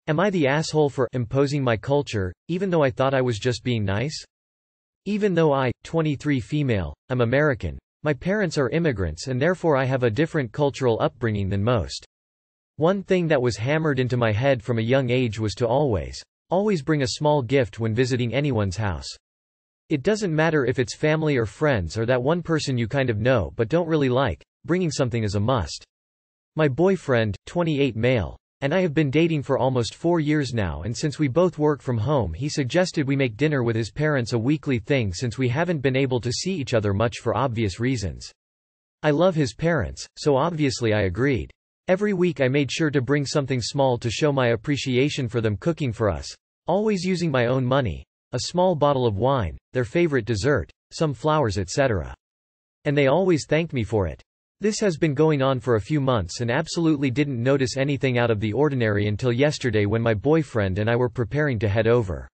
Am I the asshole for imposing my culture, even though I thought I was just being nice? Even though I, 23 female, am American, my parents are immigrants and therefore I have a different cultural upbringing than most. One thing that was hammered into my head from a young age was to always bring a small gift when visiting anyone's house. It doesn't matter if it's family or friends or that one person you kind of know but don't really like, bringing something is a must. My boyfriend, 28 male, and I have been dating for almost 4 years now, and since we both work from home he suggested we make dinner with his parents a weekly thing since we haven't been able to see each other much for obvious reasons. I love his parents, so obviously I agreed. Every week I made sure to bring something small to show my appreciation for them cooking for us, always using my own money, a small bottle of wine, their favorite dessert, some flowers, etc. And they always thanked me for it. This has been going on for a few months and absolutely didn't notice anything out of the ordinary until yesterday when my boyfriend and I were preparing to head over.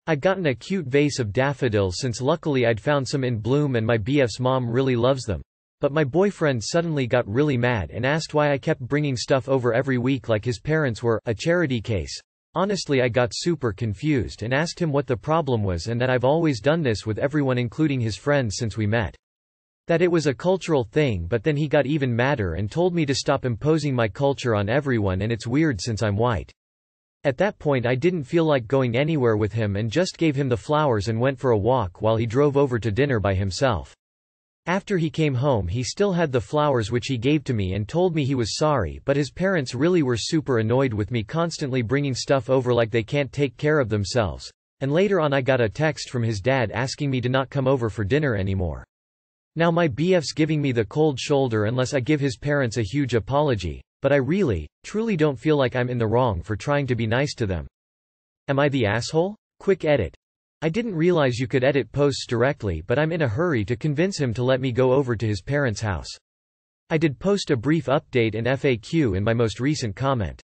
I'd gotten a cute vase of daffodils since luckily I'd found some in bloom and my BF's mom really loves them. But my boyfriend suddenly got really mad and asked why I kept bringing stuff over every week like his parents were a charity case. Honestly, I got super confused and asked him what the problem was and that I've always done this with everyone including his friends since we met. That it was a cultural thing, but then he got even madder and told me to stop imposing my culture on everyone and it's weird since I'm white. At that point I didn't feel like going anywhere with him and just gave him the flowers and went for a walk while he drove over to dinner by himself. After he came home he still had the flowers which he gave to me and told me he was sorry, but his parents really were super annoyed with me constantly bringing stuff over like they can't take care of themselves. And later on I got a text from his dad asking me to not come over for dinner anymore. Now my BF's giving me the cold shoulder unless I give his parents a huge apology, but I really, truly don't feel like I'm in the wrong for trying to be nice to them. Am I the asshole? Quick edit. I didn't realize you could edit posts directly, but I'm in a hurry to convince him to let me go over to his parents' house. I did post a brief update and FAQ in my most recent comment.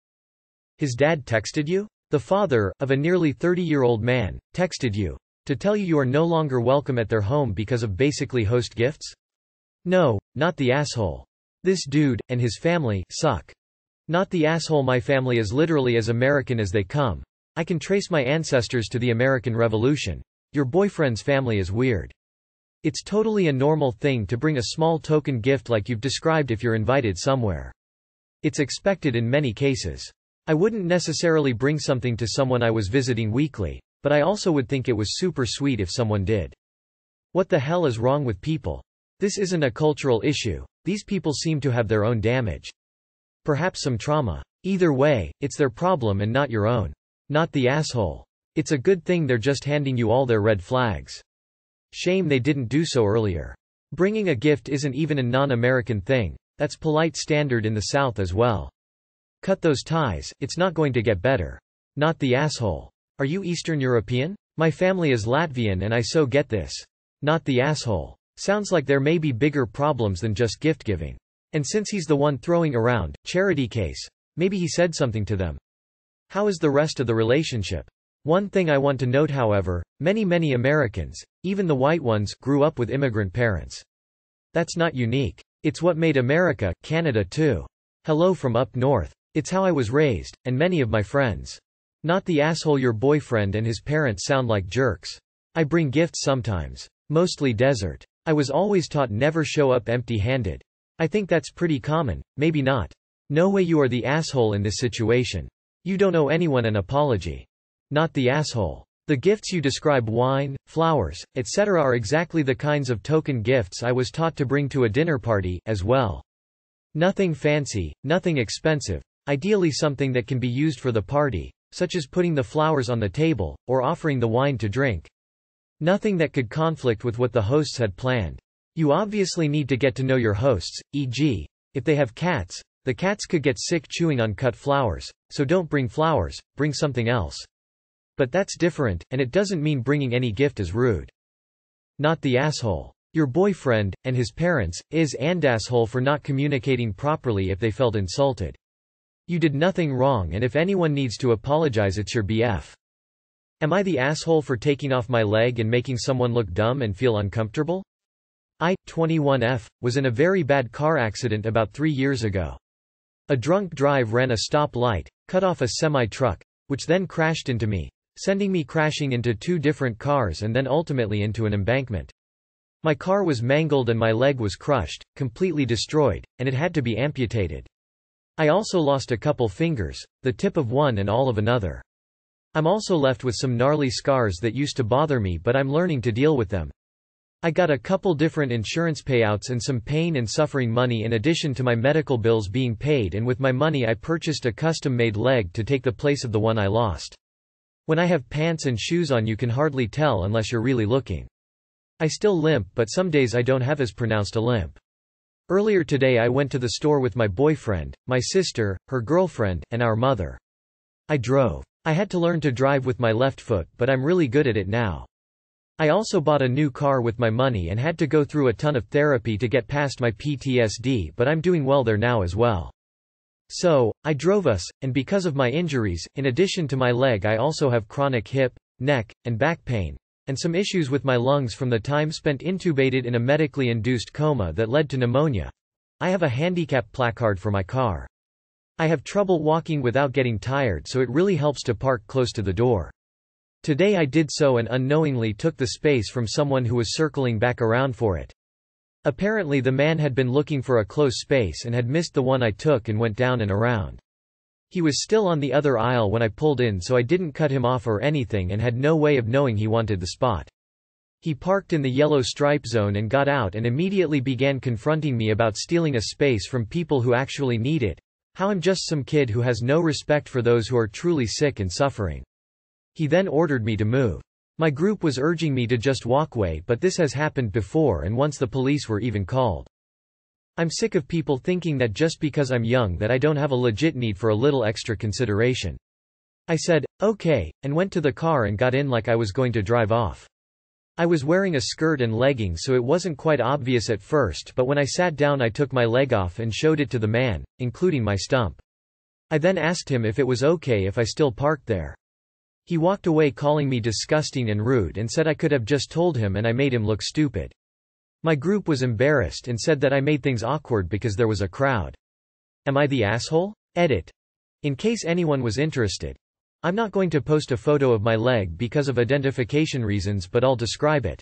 His dad texted you? The father, of a nearly 30-year-old man, texted you to tell you are no longer welcome at their home because of basically host gifts? No, not the asshole. This dude, and his family, suck. Not the asshole. My family is literally as American as they come. I can trace my ancestors to the American Revolution. Your boyfriend's family is weird. It's totally a normal thing to bring a small token gift like you've described if you're invited somewhere. It's expected in many cases. I wouldn't necessarily bring something to someone I was visiting weekly, but I also would think it was super sweet if someone did. What the hell is wrong with people? This isn't a cultural issue. These people seem to have their own damage. Perhaps some trauma. Either way, it's their problem and not your own. Not the asshole. It's a good thing they're just handing you all their red flags. Shame they didn't do so earlier. Bringing a gift isn't even a non-American thing. That's polite standard in the South as well. Cut those ties, it's not going to get better. Not the asshole. Are you Eastern European? My family is Latvian and I so get this. Not the asshole. Sounds like there may be bigger problems than just gift giving. And since he's the one throwing around, charity case, maybe he said something to them. How is the rest of the relationship? One thing I want to note however, many Americans, even the white ones, grew up with immigrant parents. That's not unique. It's what made America, Canada too. Hello from up north. It's how I was raised, and many of my friends. Not the asshole. Your boyfriend and his parents sound like jerks. I bring gifts sometimes. Mostly dessert. I was always taught never show up empty-handed. I think that's pretty common, maybe not. No way you are the asshole in this situation. You don't owe anyone an apology. Not the asshole. The gifts you describe, wine, flowers, etc., are exactly the kinds of token gifts I was taught to bring to a dinner party, as well. Nothing fancy, nothing expensive. Ideally something that can be used for the party, such as putting the flowers on the table, or offering the wine to drink. Nothing that could conflict with what the hosts had planned. You obviously need to get to know your hosts, e.g., if they have cats, the cats could get sick chewing on cut flowers, so don't bring flowers, bring something else. But that's different, and it doesn't mean bringing any gift is rude. Not the asshole. Your boyfriend, and his parents, is an asshole for not communicating properly if they felt insulted. You did nothing wrong, and if anyone needs to apologize it's your BF. Am I the asshole for taking off my leg and making someone look dumb and feel uncomfortable? I, 21F, was in a very bad car accident about 3 years ago. A drunk drive ran a stop light, cut off a semi-truck, which then crashed into me, sending me crashing into 2 different cars and then ultimately into an embankment. My car was mangled and my leg was crushed, completely destroyed, and it had to be amputated. I also lost a couple fingers, the tip of one and all of another. I'm also left with some gnarly scars that used to bother me, but I'm learning to deal with them. I got a couple different insurance payouts and some pain and suffering money in addition to my medical bills being paid, and with my money I purchased a custom-made leg to take the place of the one I lost. When I have pants and shoes on you can hardly tell unless you're really looking. I still limp, but some days I don't have as pronounced a limp. Earlier today I went to the store with my boyfriend, my sister, her girlfriend, and our mother. I drove. I had to learn to drive with my left foot, but I'm really good at it now. I also bought a new car with my money and had to go through a ton of therapy to get past my PTSD, but I'm doing well there now as well. So, I drove us, and because of my injuries, in addition to my leg I also have chronic hip, neck, and back pain, and some issues with my lungs from the time spent intubated in a medically induced coma that led to pneumonia. I have a handicap placard for my car. I have trouble walking without getting tired, so it really helps to park close to the door. Today I did so and unknowingly took the space from someone who was circling back around for it. Apparently the man had been looking for a close space and had missed the one I took and went down and around. He was still on the other aisle when I pulled in, so I didn't cut him off or anything and had no way of knowing he wanted the spot. He parked in the yellow stripe zone and got out and immediately began confronting me about stealing a space from people who actually need it, how I'm just some kid who has no respect for those who are truly sick and suffering. He then ordered me to move. My group was urging me to just walk away, but this has happened before and once the police were even called. I'm sick of people thinking that just because I'm young that I don't have a legit need for a little extra consideration. I said, okay, and went to the car and got in like I was going to drive off. I was wearing a skirt and leggings, so it wasn't quite obvious at first, but when I sat down I took my leg off and showed it to the man, including my stump. I then asked him if it was okay if I still parked there. He walked away calling me disgusting and rude and said I could have just told him and I made him look stupid. My group was embarrassed and said that I made things awkward because there was a crowd. Am I the asshole? Edit. In case anyone was interested. I'm not going to post a photo of my leg because of identification reasons, but I'll describe it.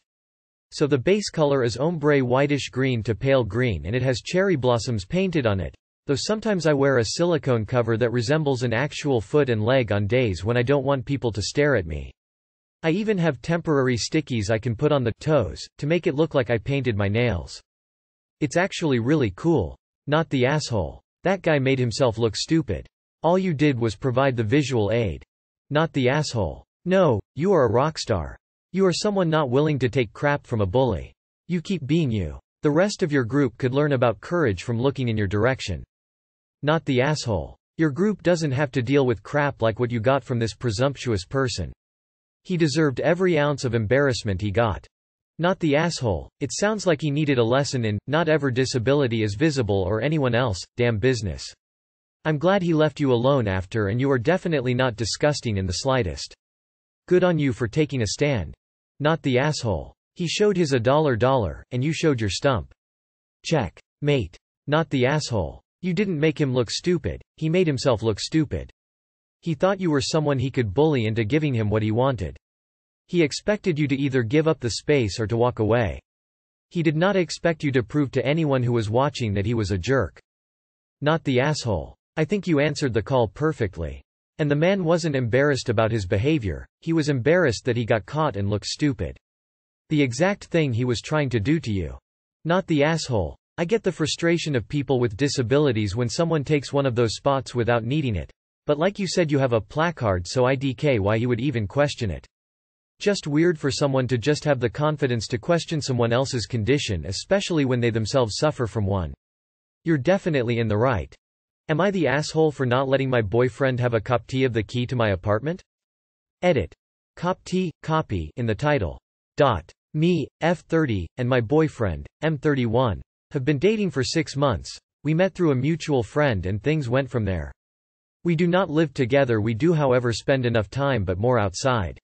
So the base color is ombre whitish green to pale green and it has cherry blossoms painted on it, though sometimes I wear a silicone cover that resembles an actual foot and leg on days when I don't want people to stare at me. I even have temporary stickies I can put on the toes, to make it look like I painted my nails. It's actually really cool. Not the asshole. That guy made himself look stupid. All you did was provide the visual aid. Not the asshole. No, you are a rock star. You are someone not willing to take crap from a bully. You keep being you. The rest of your group could learn about courage from looking in your direction. Not the asshole. Your group doesn't have to deal with crap like what you got from this presumptuous person. He deserved every ounce of embarrassment he got. Not the asshole. It sounds like he needed a lesson in, not ever disability is visible or anyone else, damn business. I'm glad he left you alone after, and you are definitely not disgusting in the slightest. Good on you for taking a stand. Not the asshole. He showed his $1, and you showed your stump. Check. Mate. Not the asshole. You didn't make him look stupid, he made himself look stupid. He thought you were someone he could bully into giving him what he wanted. He expected you to either give up the space or to walk away. He did not expect you to prove to anyone who was watching that he was a jerk. Not the asshole. I think you answered the call perfectly. And the man wasn't embarrassed about his behavior, he was embarrassed that he got caught and looked stupid. The exact thing he was trying to do to you. Not the asshole. I get the frustration of people with disabilities when someone takes one of those spots without needing it. But like you said, you have a placard, so IDK why you would even question it. Just weird for someone to just have the confidence to question someone else's condition, especially when they themselves suffer from one. You're definitely in the right. Am I the asshole for not letting my boyfriend have a copy of the key to my apartment? Edit. Copy in the title. Me, F30, and my boyfriend, M31, have been dating for 6 months. We met through a mutual friend and things went from there. We do not live together, we do however spend enough time but more outside.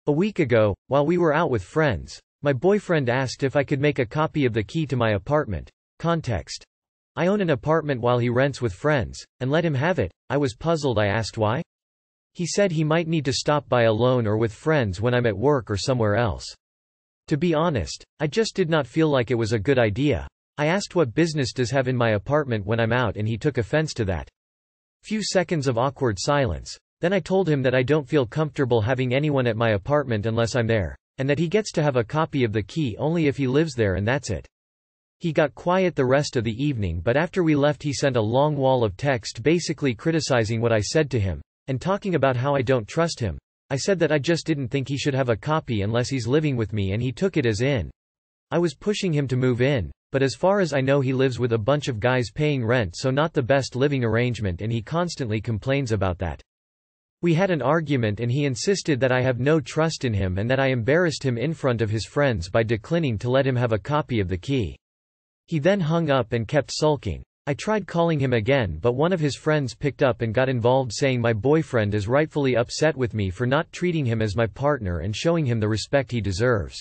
A week ago, while we were out with friends, my boyfriend asked if I could make a copy of the key to my apartment. Context. I own an apartment while he rents with friends, and let him have it. I was puzzled. I asked why. He said he might need to stop by alone or with friends when I'm at work or somewhere else. To be honest, I just did not feel like it was a good idea. I asked what business does have in my apartment when I'm out, and he took offense to that. Few seconds of awkward silence. Then I told him that I don't feel comfortable having anyone at my apartment unless I'm there, and that he gets to have a copy of the key only if he lives there, and that's it. He got quiet the rest of the evening, but after we left he sent a long wall of text basically criticizing what I said to him, and talking about how I don't trust him. I said that I just didn't think he should have a copy unless he's living with me, and he took it as in I was pushing him to move in, but as far as I know he lives with a bunch of guys paying rent, so not the best living arrangement, and he constantly complains about that. We had an argument and he insisted that I have no trust in him and that I embarrassed him in front of his friends by declining to let him have a copy of the key. He then hung up and kept sulking. I tried calling him again, but one of his friends picked up and got involved, saying my boyfriend is rightfully upset with me for not treating him as my partner and showing him the respect he deserves.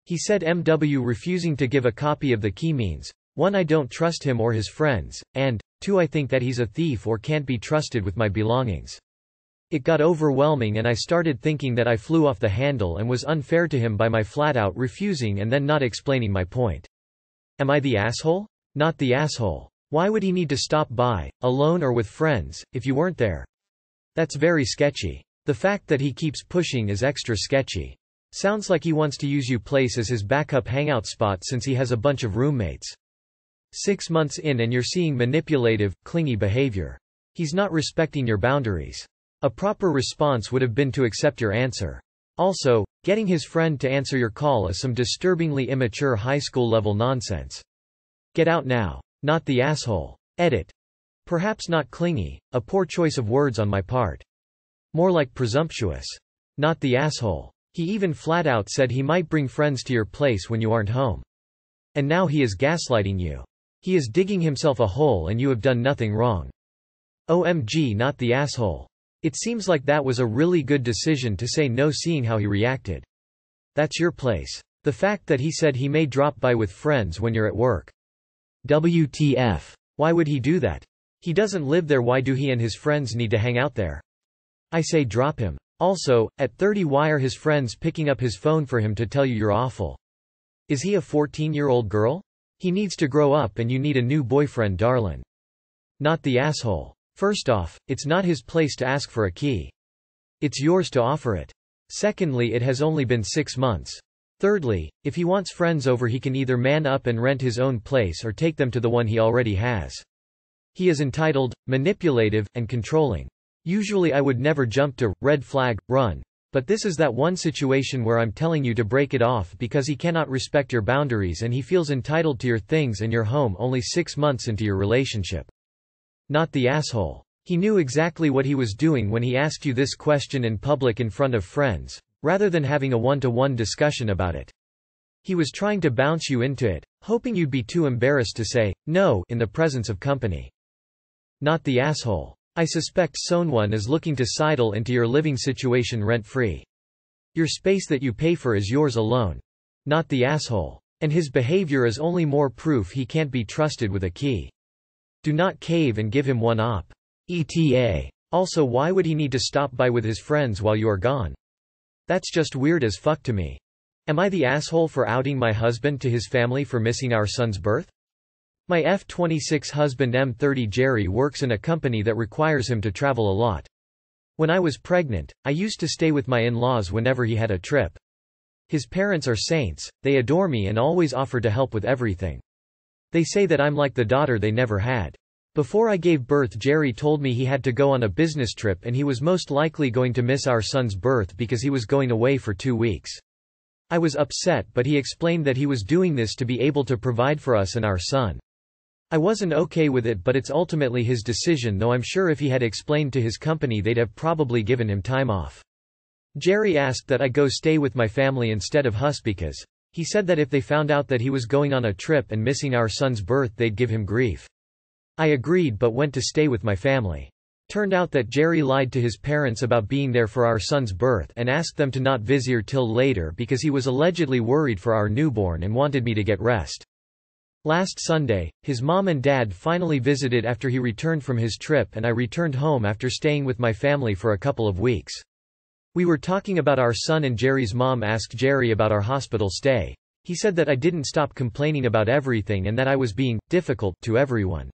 He said MW refusing to give a copy of the key means, 1. I don't trust him or his friends, and 2. I think that he's a thief or can't be trusted with my belongings. It got overwhelming and I started thinking that I flew off the handle and was unfair to him by my flat-out refusing and then not explaining my point. Am I the asshole? Not the asshole. Why would he need to stop by, alone or with friends, if you weren't there? That's very sketchy. The fact that he keeps pushing is extra sketchy. Sounds like he wants to use you place as his backup hangout spot since he has a bunch of roommates. 6 months in and you're seeing manipulative, clingy behavior. He's not respecting your boundaries. A proper response would have been to accept your answer. Also, getting his friend to answer your call is some disturbingly immature high school level nonsense. Get out now. Not the asshole. Edit. Perhaps not clingy, a poor choice of words on my part. More like presumptuous. Not the asshole. He even flat out said he might bring friends to your place when you aren't home. And now he is gaslighting you. He is digging himself a hole and you have done nothing wrong. OMG, not the asshole. It seems like that was a really good decision to say no, seeing how he reacted. That's your place. The fact that he said he may drop by with friends when you're at work. WTF. Why would he do that? He doesn't live there. Why do he and his friends need to hang out there? I say drop him. Also, at 30, why are his friends picking up his phone for him to tell you you're awful? Is he a 14-year-old girl? He needs to grow up and you need a new boyfriend, darling. Not the asshole. First off, it's not his place to ask for a key. It's yours to offer it. Secondly, it has only been 6 months. Thirdly, if he wants friends over, he can either man up and rent his own place or take them to the one he already has. He is entitled, manipulative, and controlling. Usually I would never jump to red flag, run. But this is that one situation where I'm telling you to break it off because he cannot respect your boundaries and he feels entitled to your things and your home only 6 months into your relationship. Not the asshole. He knew exactly what he was doing when he asked you this question in public in front of friends, rather than having a one-to-one discussion about it. He was trying to bounce you into it, hoping you'd be too embarrassed to say no in the presence of company. Not the asshole. I suspect someone is looking to sidle into your living situation rent-free. Your space that you pay for is yours alone. Not the asshole. And his behavior is only more proof he can't be trusted with a key. Do not cave and give him one op. ETA. Also, why would he need to stop by with his friends while you are gone? That's just weird as fuck to me. Am I the asshole for outing my husband to his family for missing our son's birth? My F-26 husband M30 Jerry works in a company that requires him to travel a lot. When I was pregnant, I used to stay with my in-laws whenever he had a trip. His parents are saints, they adore me and always offer to help with everything. They say that I'm like the daughter they never had. Before I gave birth, Jerry told me he had to go on a business trip and he was most likely going to miss our son's birth because he was going away for 2 weeks. I was upset, but he explained that he was doing this to be able to provide for us and our son. I wasn't okay with it, but it's ultimately his decision, though I'm sure if he had explained to his company they'd have probably given him time off. Jerry asked that I go stay with my family instead of Huss because he said that if they found out that he was going on a trip and missing our son's birth they'd give him grief. I agreed but went to stay with my family. Turned out that Jerry lied to his parents about being there for our son's birth and asked them to not visit till later because he was allegedly worried for our newborn and wanted me to get rest. Last Sunday, his mom and dad finally visited after he returned from his trip and I returned home after staying with my family for a couple of weeks. We were talking about our son and Jerry's mom asked Jerry about our hospital stay. He said that I didn't stop complaining about everything and that I was being difficult to everyone.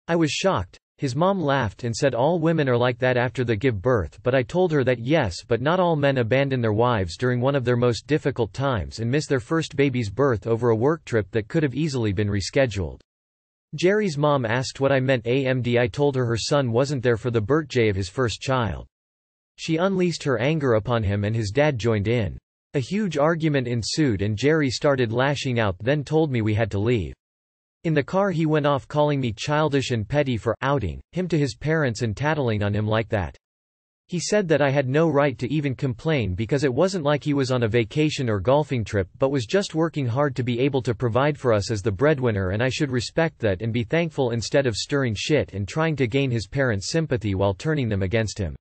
I was shocked. His mom laughed and said all women are like that after they give birth, but I told her that yes, but not all men abandon their wives during one of their most difficult times and miss their first baby's birth over a work trip that could have easily been rescheduled. Jerry's mom asked what I meant AMD. I told her son wasn't there for the birthday of his first child. She unleashed her anger upon him and his dad joined in. A huge argument ensued and Jerry started lashing out, then told me we had to leave. In the car he went off calling me childish and petty for outing him to his parents and tattling on him like that. He said that I had no right to even complain because it wasn't like he was on a vacation or golfing trip but was just working hard to be able to provide for us as the breadwinner and I should respect that and be thankful instead of stirring shit and trying to gain his parents' sympathy while turning them against him.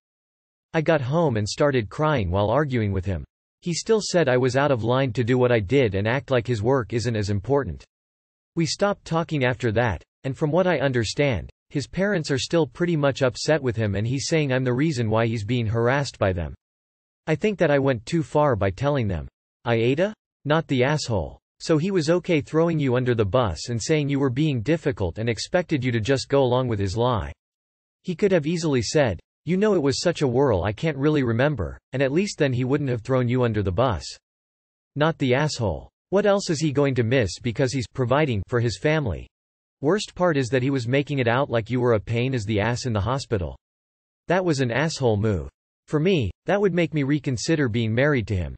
I got home and started crying while arguing with him. He still said I was out of line to do what I did and act like his work isn't as important. We stopped talking after that, and from what I understand, his parents are still pretty much upset with him and he's saying I'm the reason why he's being harassed by them. I think that I went too far by telling them. AITA? Not the asshole. So he was okay throwing you under the bus and saying you were being difficult and expected you to just go along with his lie. He could have easily said, you know, it was such a whirl I can't really remember, and at least then he wouldn't have thrown you under the bus. Not the asshole. What else is he going to miss because he's providing for his family? Worst part is that he was making it out like you were a pain as the ass in the hospital. That was an asshole move. For me, that would make me reconsider being married to him.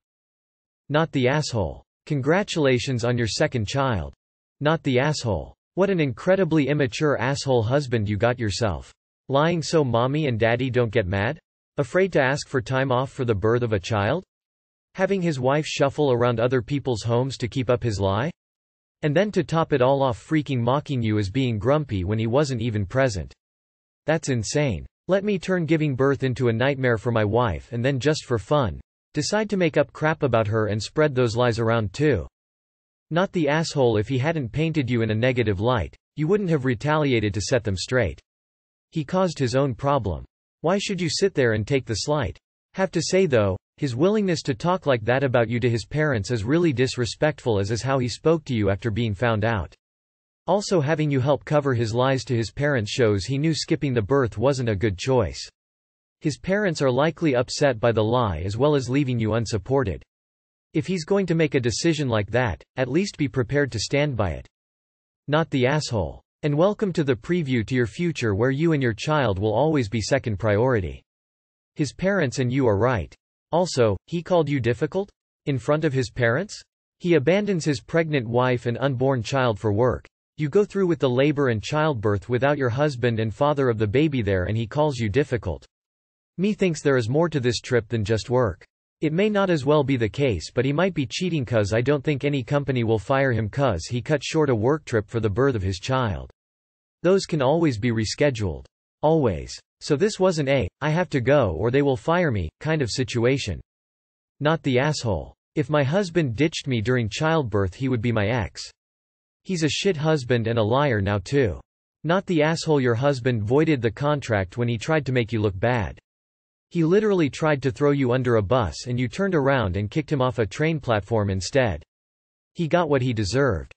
Not the asshole. Congratulations on your second child. Not the asshole. What an incredibly immature asshole husband you got yourself. Lying so mommy and daddy don't get mad? Afraid to ask for time off for the birth of a child? Having his wife shuffle around other people's homes to keep up his lie? And then to top it all off freaking mocking you as being grumpy when he wasn't even present. That's insane. Let me turn giving birth into a nightmare for my wife and then just for fun, decide to make up crap about her and spread those lies around too. Not the asshole. If he hadn't painted you in a negative light, you wouldn't have retaliated to set them straight. He caused his own problem. Why should you sit there and take the slight? Have to say though, his willingness to talk like that about you to his parents is really disrespectful, as is how he spoke to you after being found out. Also, having you help cover his lies to his parents shows he knew skipping the birth wasn't a good choice. His parents are likely upset by the lie as well as leaving you unsupported. If he's going to make a decision like that, at least be prepared to stand by it. Not the asshole. And welcome to the preview to your future where you and your child will always be second priority. His parents and you are right. Also, he called you difficult? In front of his parents? He abandons his pregnant wife and unborn child for work. You go through with the labor and childbirth without your husband and father of the baby there and he calls you difficult. Me thinks there is more to this trip than just work. It may not as well be the case, but he might be cheating cause I don't think any company will fire him cause he cut short a work trip for the birth of his child. Those can always be rescheduled. Always. So this wasn't a, I have to go or they will fire me, kind of situation. Not the asshole. If my husband ditched me during childbirth he would be my ex. He's a shit husband and a liar now too. Not the asshole. Your husband voided the contract when he tried to make you look bad. He literally tried to throw you under a bus and you turned around and kicked him off a train platform instead. He got what he deserved.